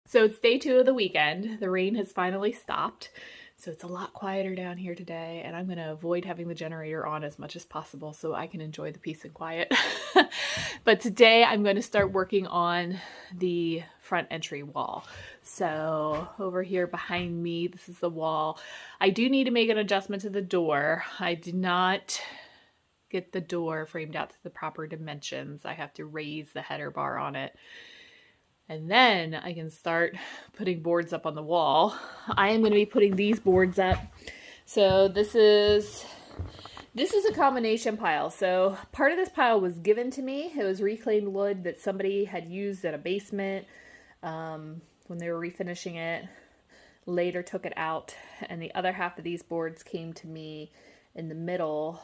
So it's day 2 of the weekend. The rain has finally stopped. So it's a lot quieter down here today, and I'm going to avoid having the generator on as much as possible so I can enjoy the peace and quiet. But today I'm going to start working on the front entry wall. So over here behind me, this is the wall. I do need to make an adjustment to the door. I did not get the door framed out to the proper dimensions. I have to raise the header bar on it. And then I can start putting boards up on the wall. I am going to be putting these boards up. So this is a combination pile. So part of this pile was given to me. It was reclaimed wood that somebody had used at a basement when they were refinishing it. Later took it out. And the other half of these boards came to me in the middle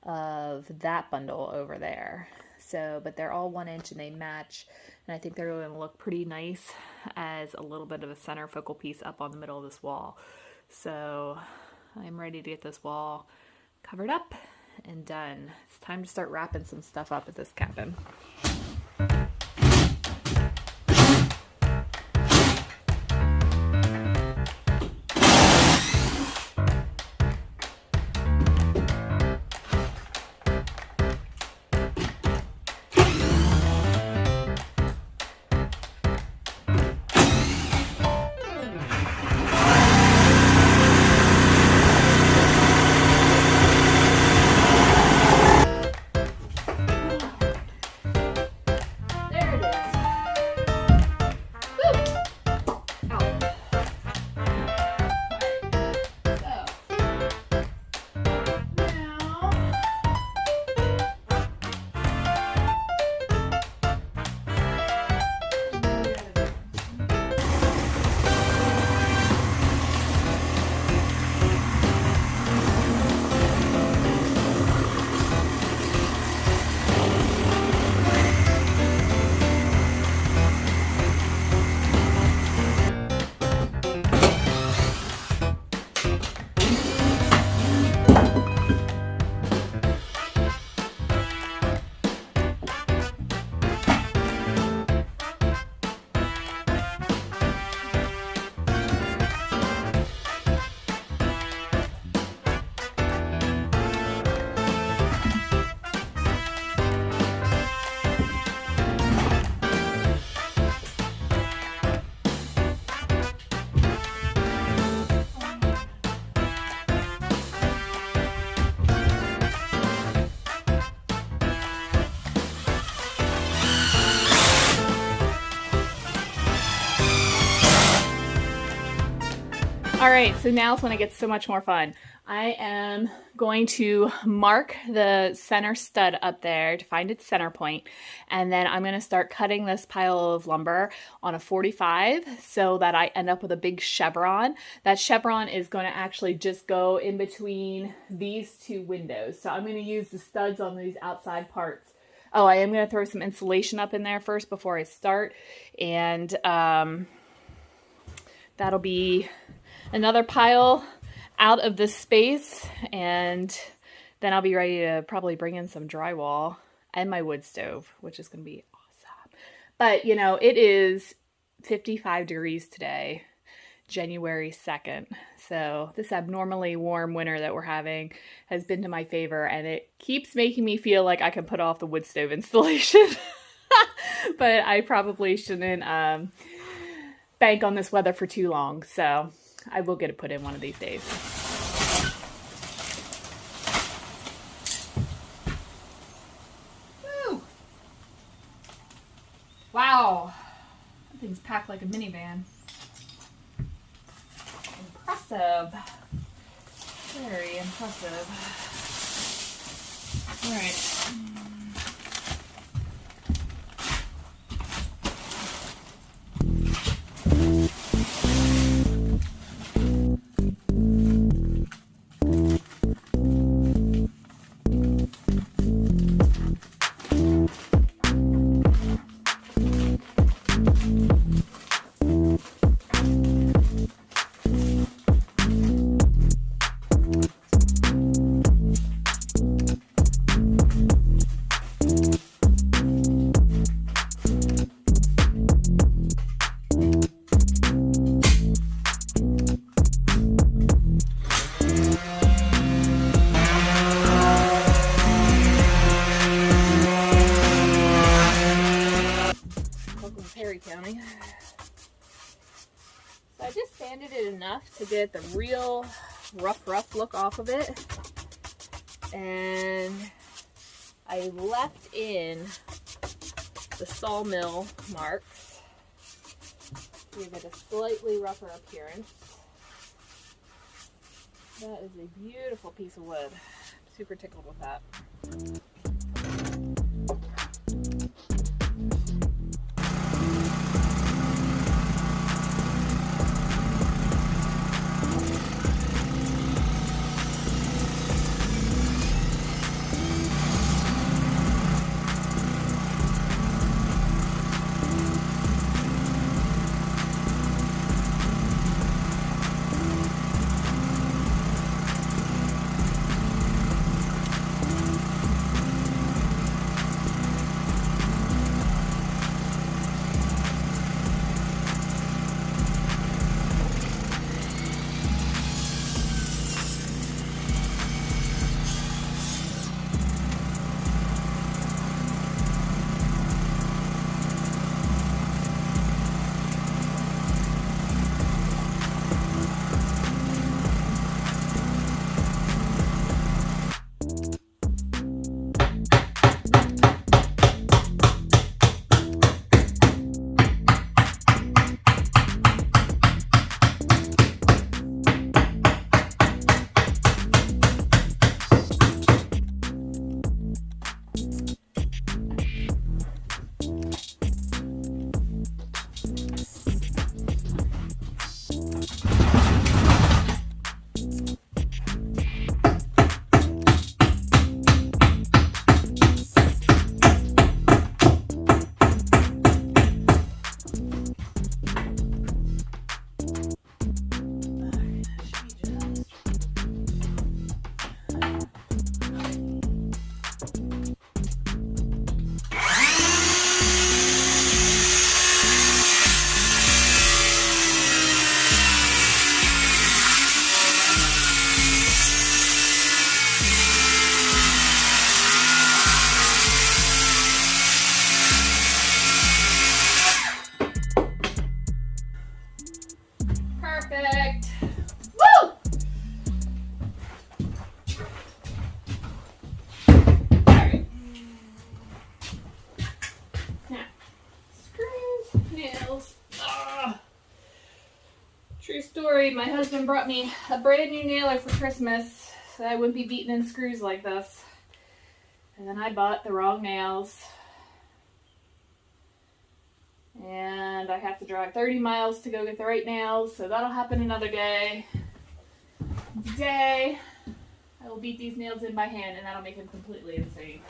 of that bundle over there. So, but they're all 1 inch and they match. And I think they're going to look pretty nice as a little bit of a center focal piece up on the middle of this wall. So I'm ready to get this wall covered up and done. It's time to start wrapping some stuff up at this cabin. All right, so now it's when it gets so much more fun. I am going to mark the center stud up there to find its center point, and then I'm going to start cutting this pile of lumber on a 45 so that I end up with a big chevron. That chevron is going to actually just go in between these two windows. So I'm going to use the studs on these outside parts. Oh, I am going to throw some insulation up in there first before I start, and that'll be another pile out of this space, and then I'll be ready to probably bring in some drywall and my wood stove, which is going to be awesome. But you know, it is 55 degrees today, January 2nd. So this abnormally warm winter that we're having has been to my favor, and it keeps making me feel like I can put off the wood stove installation. But I probably shouldn't bank on this weather for too long. So I will get it put in one of these days. Woo! Wow, that thing's packed like a minivan. Impressive. Very impressive. All right. So I just sanded it enough to get the real rough look off of it. And I left in the sawmill marks to give it a slightly rougher appearance. That is a beautiful piece of wood. I'm super tickled with that. Perfect. Woo! Alright. Now, screws, nails. True story, my husband brought me a brand new nailer for Christmas so I wouldn't be beating in screws like this. And then I bought the wrong nails. And I have to drive 30 miles to go get the right nails, so that'll happen another day. Today, I will beat these nails in by hand, and that'll make them completely insane.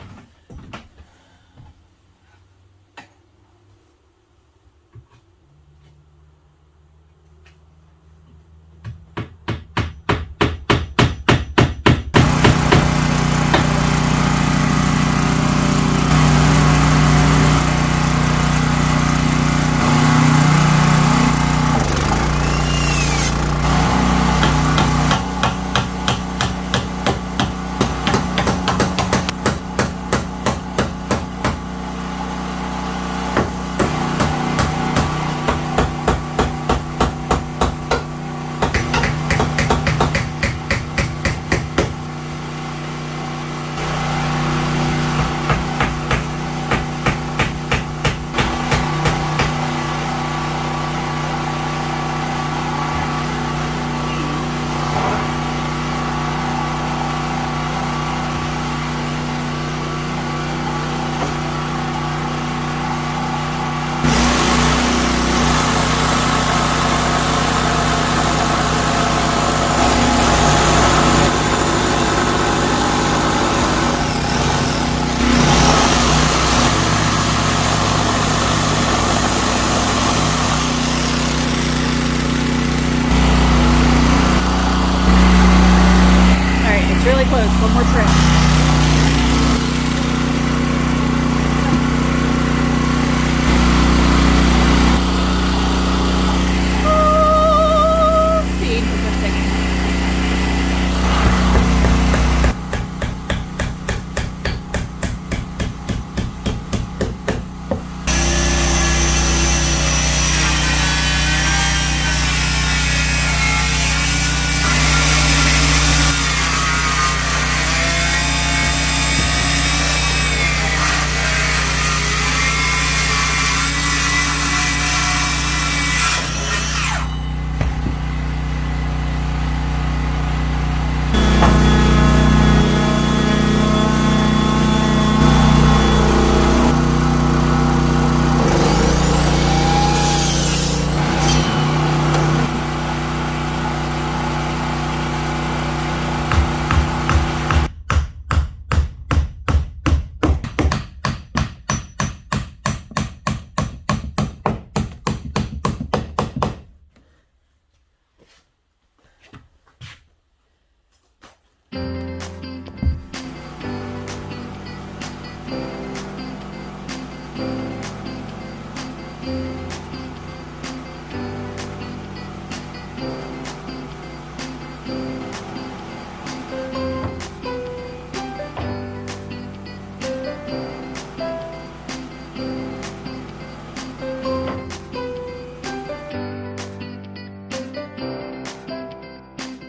Really close, one more trim.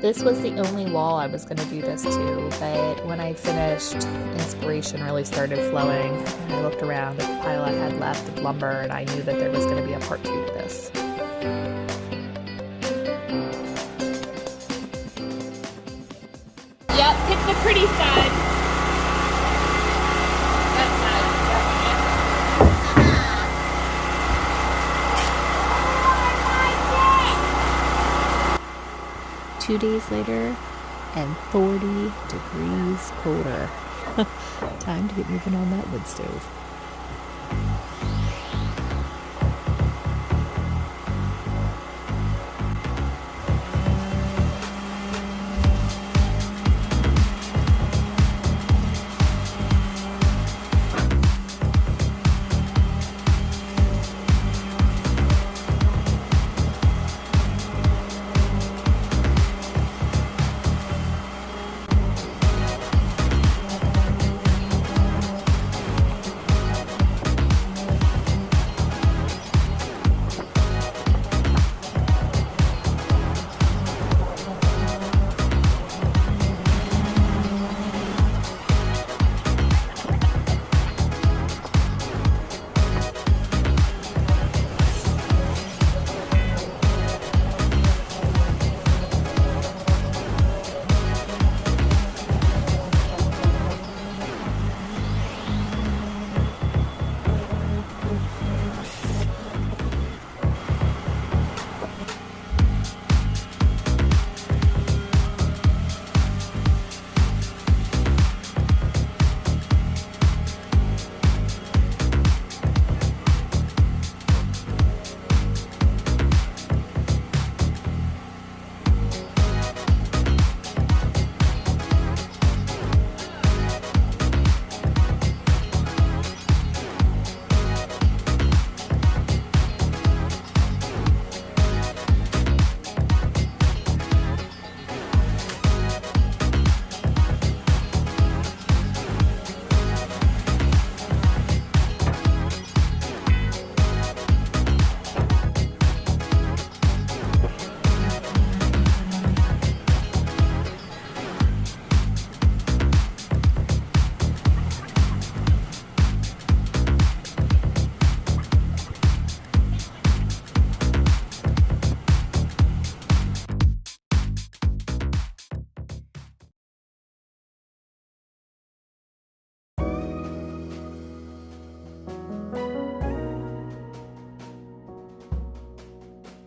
This was the only wall I was going to do this to, but when I finished, inspiration really started flowing, and I looked around at the pile I had left of lumber, and I knew that there was going to be a part 2 to this. Yep, pick the pretty side. That side. 2 days later, and 40 degrees colder. Time to get moving on that wood stove.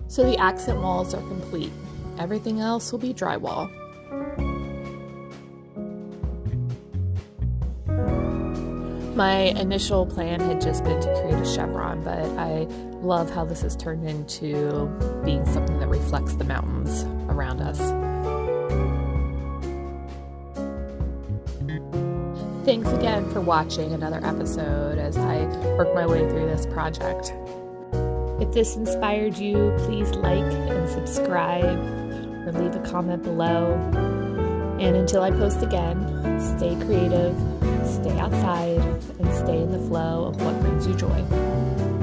So the accent walls are complete. Everything else will be drywall. My initial plan had just been to create a chevron, but I love how this has turned into being something that reflects the mountains around us. Thanks again for watching another episode as I work my way through this project. If this inspired you, please like and subscribe or leave a comment below. And until I post again, stay creative, stay outside, and stay in the flow of what brings you joy.